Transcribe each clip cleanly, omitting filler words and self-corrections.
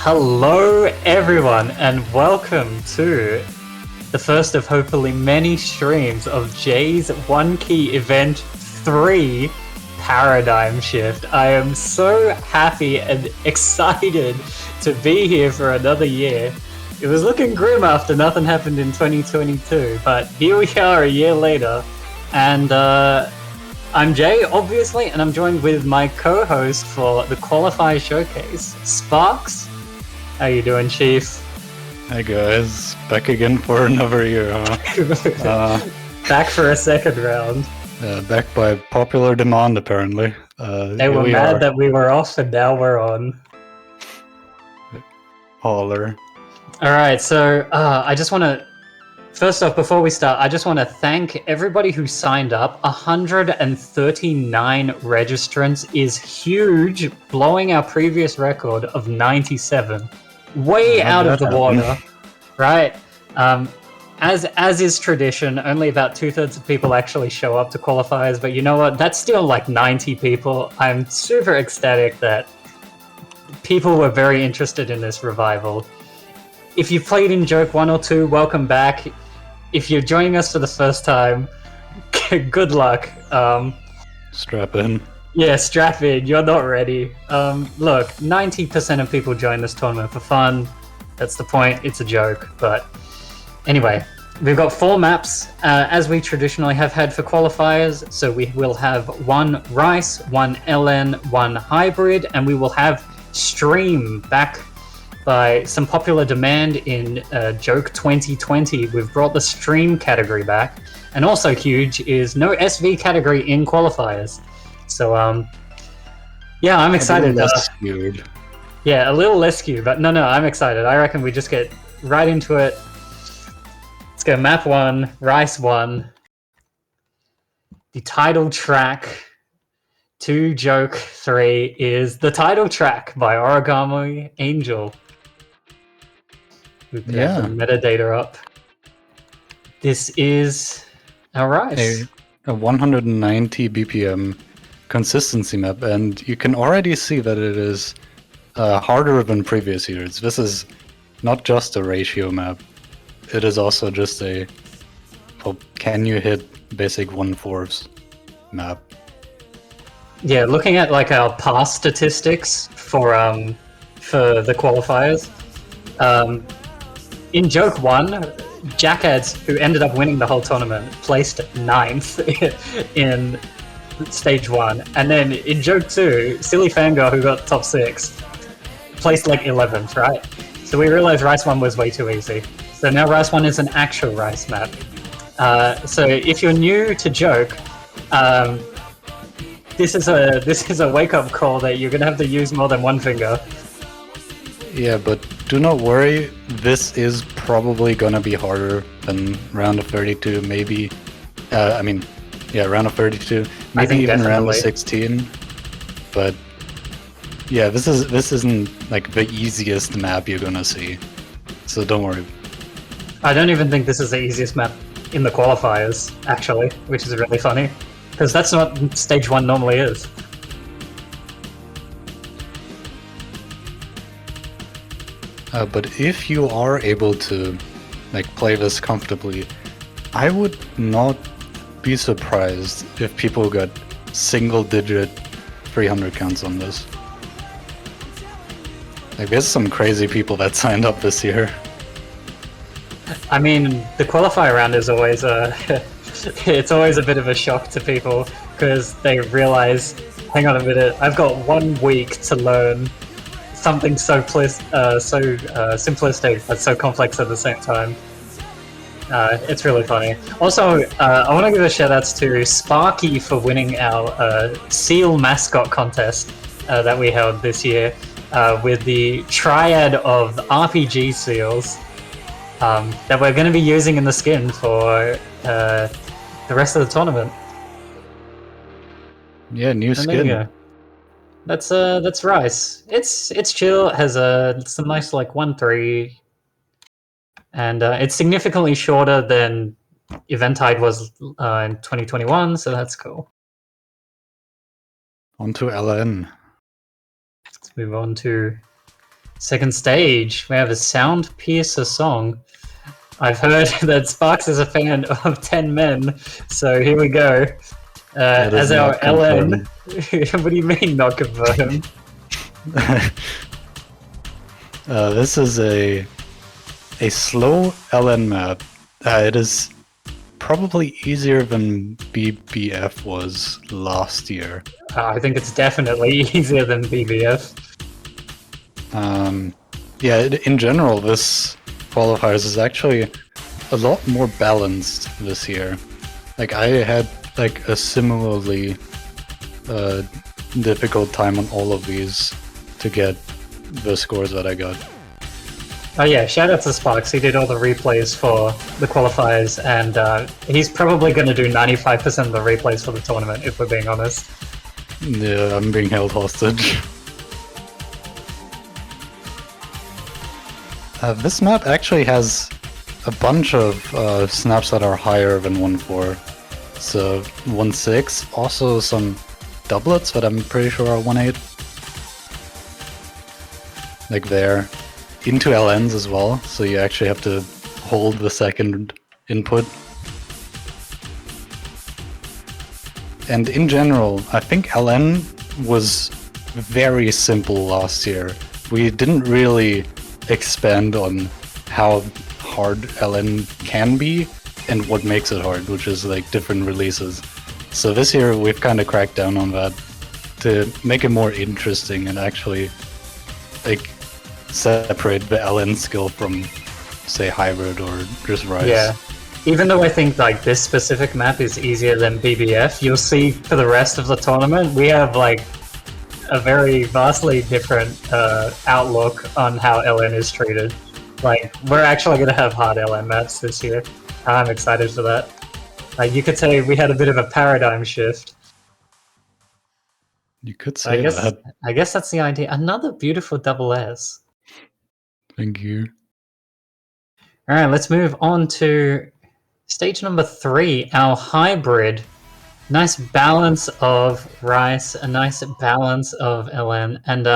Hello everyone and welcome to the first of hopefully many streams of Jaye's One Key Event 3 Paradigm Shift. I am so happy and excited to be here for another year. It was looking grim after nothing happened in 2022, but here we are a year later, and I'm Jay, obviously, and I'm joined with my co-host for the Qualifiers Showcase, Sparxe. How you doing, Chief? Hey guys, back again for another year, huh? Back for a second round. Back by popular demand, apparently. They were mad that we were off, and now we're on. Holler. Alright, so I just want to... First off, before we start, I just want to thank everybody who signed up. 139 registrants is huge, blowing our previous record of 97. Way out of the water, right? As is tradition, only about 2/3 of people actually show up to qualifiers, but you know what? That's still like 90 people. I'm super ecstatic that people were very interested in this revival. If you've played in Joke 1 or 2, welcome back. If you're joining us for the first time, good luck. Strap in. Yeah, strap in. You're not ready. Look, 90% of people join this tournament for fun. That's the point. It's a joke. But anyway, we've got 4 maps, as we traditionally have had for qualifiers. So we will have 1 Rice, 1 LN, 1 Hybrid, and we will have Stream back by some popular demand in Joke 2020. We've brought the Stream category back. And also huge is no SV category in qualifiers. So, yeah, I'm excited. A little less skewed. Yeah, a little less skewed, but no, I'm excited. I reckon we just get right into it. Let's go map 1, Rice 1. The title track to Joke 3 is the title track by Origami Angel. We can have the metadata up. This is our Rice. A 190 BPM consistency map, and you can already see that it is harder than previous years. This is not just a ratio map, it is also just a can you hit basic 1/4 map. Yeah, looking at like our past statistics for the qualifiers, in Joke 1, Jackads, who ended up winning the whole tournament, placed 9th in stage 1, and then in Joke 2, Silly Fangirl, who got top 6, placed like 11th, right? So we realized Rice 1 was way too easy. So now Rice 1 is an actual Rice map. So if you're new to Joke, this is a wake-up call that you're gonna have to use more than one finger. Yeah, but do not worry, this is probably gonna be harder than round of 32, maybe. Round of 32, maybe even definitely round of 16. But yeah, this isn't like the easiest map you're gonna see, so don't worry. I don't even think this is the easiest map in the qualifiers, actually, which is really funny, because that's not what stage 1 normally is. But if you are able to play this comfortably, I would not be surprised if people got single-digit 300 counts on this. There's some crazy people that signed up this year. I mean, the qualifier round is always it's always a bit of a shock to people, because they realize, hang on a minute, I've got 1 week to learn something so simplistic but so complex at the same time. It's really funny. Also, I want to give a shout outs to Sparky for winning our seal mascot contest that we held this year with the triad of RPG seals that we're going to be using in the skin for the rest of the tournament. Yeah, new skin. That's Rice. It's chill. It has some nice like 1-3, and it's significantly shorter than Eventide was in 2021, so that's cool. On to LN. Let's move on to Second stage, we have a Sound Piercer song. I've heard that Sparxe is a fan of 10 Men, so here we go. As our LN, what do you mean not confirmed? This is a slow LN map. It is probably easier than BBF was last year. I think it's definitely easier than BBF. Yeah, in general, this Qualifiers is actually a lot more balanced this year. Like, I had like a similarly difficult time on all of these to get the scores that I got. Oh yeah, shout out to Sparxe. He did all the replays for the Qualifiers, and he's probably going to do 95% of the replays for the tournament, if we're being honest. Yeah, I'm being held hostage. This map actually has a bunch of snaps that are higher than 1-4. So 1-6, also some doublets that I'm pretty sure are 1-8. Like there. Into LNs as well, so you actually have to hold the second input. And in general, I think LN was very simple last year. We didn't really expand on how hard LN can be and what makes it hard, which is like different releases. So this year we've kind of cracked down on that to make it more interesting and actually like separate the LN skill from, say, hybrid or just rise. Yeah. Even though I think like this specific map is easier than BBF, you'll see for the rest of the tournament we have like a very vastly different outlook on how LN is treated. Like, we're actually going to have hard LN maps this year. I'm excited for that. Like, you could say we had a bit of a paradigm shift. You could say that. I guess that's the idea. Another beautiful double S. Thank you. Alright, let's move on to stage number 3, our hybrid. Nice balance of rice, a nice balance of LN, and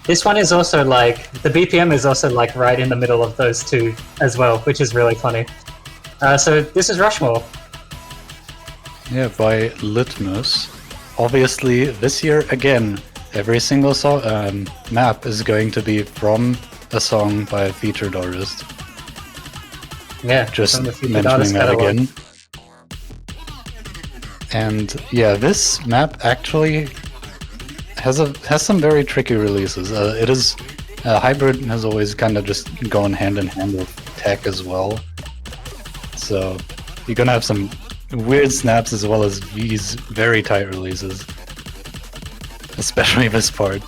this one is also like, the BPM is also like right in the middle of those two as well, which is really funny. So this is Rushmore. Yeah, by Litmus. Obviously, this year, again, every single map is going to be from a song by a featured artist. Yeah, just mentioning that again. And yeah, this map actually has some very tricky releases. It is hybrid has always kind of just gone hand in hand with tech as well. So you're gonna have some weird snaps as well as these very tight releases, especially this part,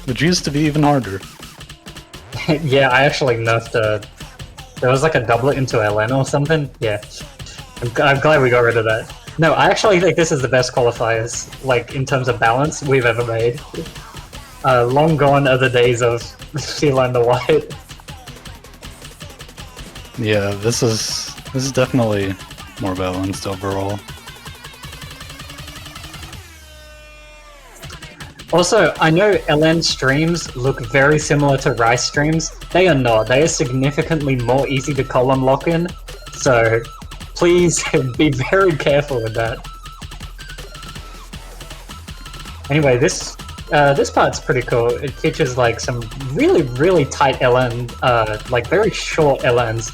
which used to be even harder. Yeah, I actually nerfed there was like a doublet into LN or something. Yeah, I'm glad we got rid of that. No, I actually think this is the best Qualifiers, like, in terms of balance we've ever made. Long gone are the days of Feline the White. Yeah, this is definitely more balanced overall. Also, I know LN streams look very similar to Rice streams. They are not. They are significantly more easy to column lock in, so please be very careful with that. Anyway, this part's pretty cool. It features like some really tight LN, like very short LNs,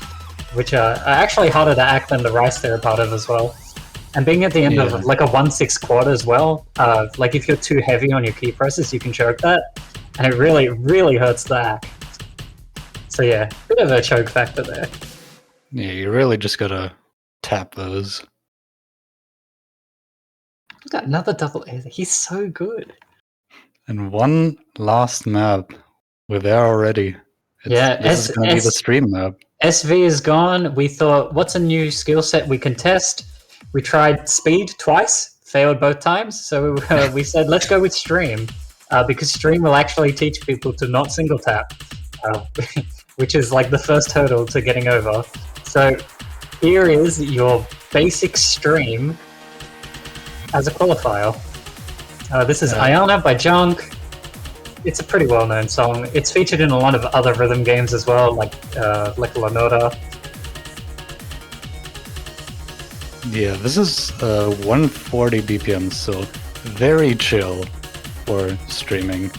which are actually harder to act than the Rice they're a part of as well. And being at the end of like a 1/6 quad as well, like if you're too heavy on your key presses, you can choke that, and it really hurts the act. So yeah, bit of a choke factor there. Yeah, you really just gotta tap those. We've got another double A. He's so good. And one last map. We're there already. This is gonna be the stream map. SV is gone. We thought, what's a new skill set we can test? We tried speed twice, failed both times. So we said, let's go with stream, because stream will actually teach people to not single tap, which is like the first hurdle to getting over. So here is your basic stream as a qualifier. This is Iona by Junk. it's a pretty well-known song. It's featured in a lot of other rhythm games as well, like La Nota. Yeah, this is 140 BPM, so very chill for streaming.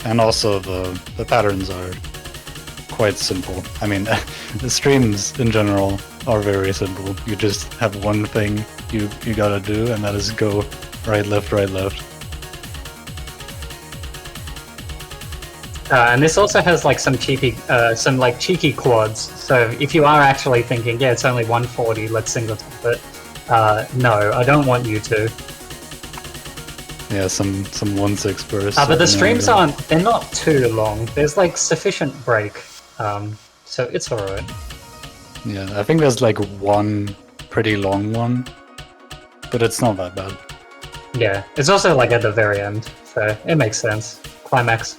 And also the patterns are quite simple. I mean, the streams in general are very simple. You just have one thing you gotta do, and that is go right, left, right, left. And this also has like some cheeky quads. So if you are actually thinking, yeah, it's only 140, let's single tap it. No, I don't want you to. Yeah, some 1/6 bursts. But the streams they're not too long. There's like sufficient break, so it's alright. Yeah, I think there's like one pretty long one, but it's not that bad. Yeah, it's also like at the very end, so it makes sense. Climax.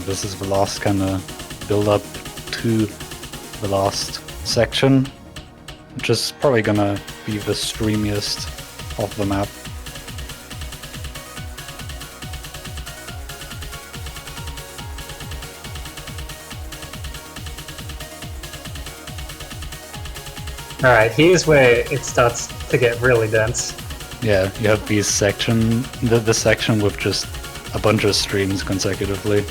This is the last kind of build up to the last section, which is probably gonna be the streamiest of the map. Alright, here's where it starts to get really dense. Yeah, you have these the section with just a bunch of streams consecutively.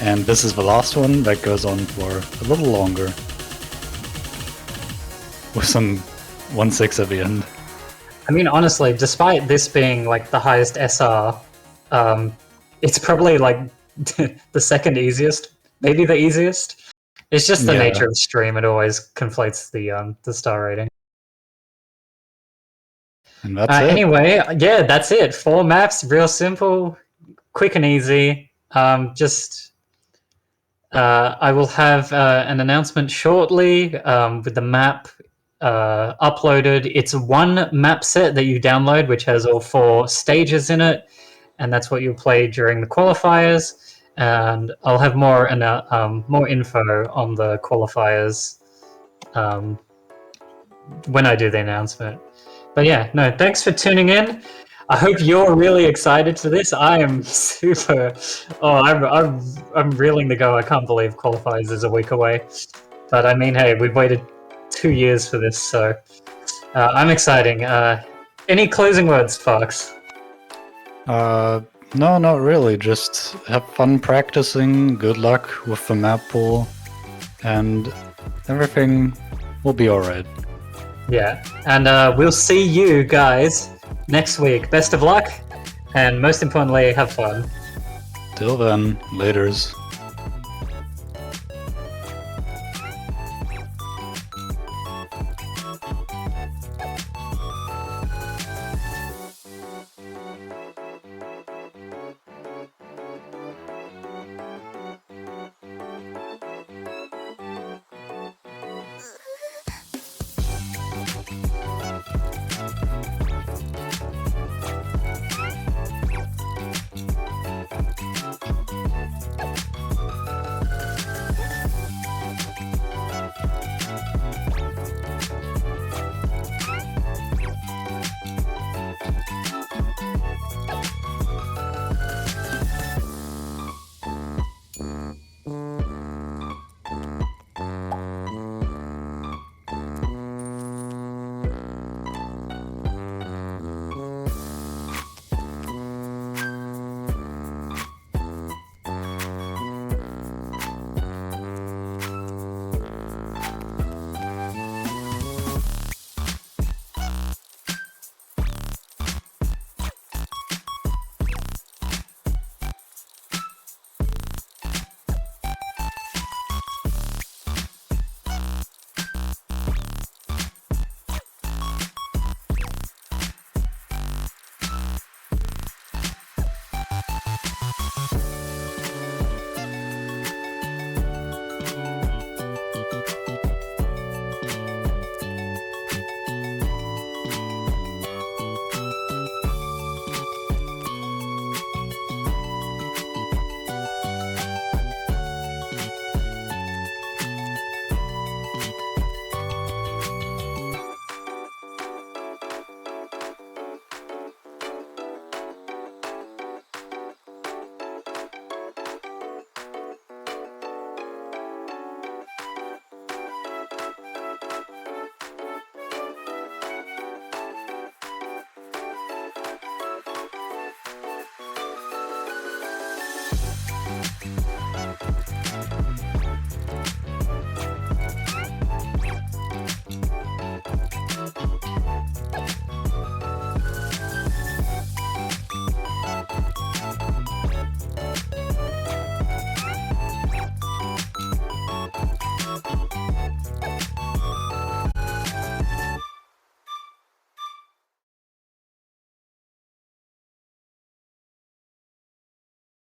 And this is the last one that goes on for a little longer. With some 1/6 at the end. I mean, honestly, despite this being like the highest SR, it's probably like the second easiest, maybe the easiest. It's just the nature of the stream; it always conflates the star rating. And that's it. Anyway, yeah, that's it. 4 maps, real simple, quick and easy. I will have an announcement shortly with the map uploaded. It's one map set that you download, which has all 4 stages in it, and that's what you'll play during the qualifiers. And I'll have more info on the qualifiers when I do the announcement. But yeah, no, thanks for tuning in. I hope you're really excited for this. I am super. Oh, I'm reeling to go. I can't believe qualifiers is a week away. But I mean, hey, we've waited 2 years for this, so I'm exciting. Any closing words, Sparxe? No, not really. Just have fun practicing. Good luck with the map pool, and everything will be alright. Yeah, and we'll see you guys next week. Best of luck, and most importantly, have fun. Till then, laters.